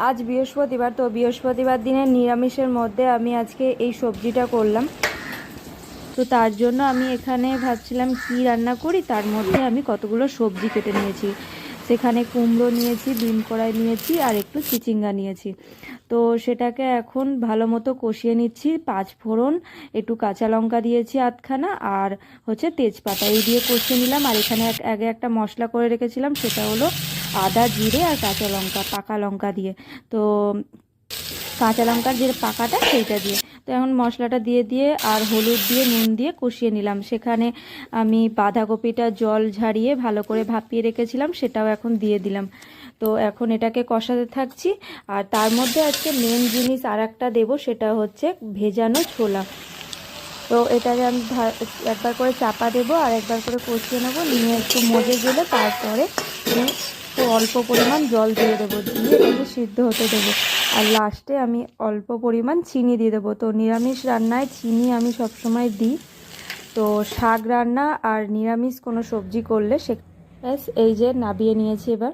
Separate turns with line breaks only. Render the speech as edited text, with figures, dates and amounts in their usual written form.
আজ বৃহস্পতিবার, তো বৃহস্পতিবার দিনে নিরামিষের মধ্যে আমি আজকে এই সবজিটা করলাম। তো তার জন্য আমি এখানে ভাবছিলাম কি রান্না করি। তার মধ্যে আমি কতগুলো সবজি কেটে নিয়েছি। সেখানে কুমড়ো নিয়েছি, বিম কড়াই নিয়েছি, আর একটু চিচিঙ্গা নিয়েছি। তো সেটাকে এখন ভালো মতো কষিয়ে নিচ্ছি। 5 ফোড়ন, একটু কাঁচা লঙ্কা দিয়েছি আধখানা, আর হচ্ছে তেজপাতা, এই দিয়ে কষিয়ে নিলাম। আর এখানে আগে একটা মশলা করে রেখেছিলাম, সেটা হলো আদা, জিরে আর কাঁচা লঙ্কা, পাকা লঙ্কা দিয়ে। তো কাঁচা লঙ্কার যে পাকাটা সেইটা দিয়ে, তো এখন মশলাটা দিয়ে দিয়ে আর হলুদ দিয়ে নুন দিয়ে কষিয়ে নিলাম। সেখানে আমি বাঁধাকপিটা জল ঝারিয়ে ভালো করে ভাপিয়ে রেখেছিলাম, সেটাও এখন দিয়ে দিলাম। তো এখন এটাকে কষাতে থাকছি। আর তার মধ্যে আজকে মেন জিনিস আর একটা দেবো, সেটা হচ্ছে ভেজানো ছোলা। তো এটাকে আমি একবার করে চাপা দেবো আর একবার করে কষিয়ে নেবো, নিয়ে একটু মজে গেলে তারপরে আমি একটু অল্প পরিমাণ জল দিয়ে দেবো, দিয়ে এটাকে সিদ্ধ হতে দেবো। আর লাস্টে আমি অল্প পরিমাণ চিনি দিয়ে দেবো। তো নিরামিষ রান্নায় চিনি আমি সবসময় দিই। তো শাক রান্না আর নিরামিষ কোনো সবজি করলে সে ব্যাস, এই যে নাবিয়ে নিয়েছি এবার।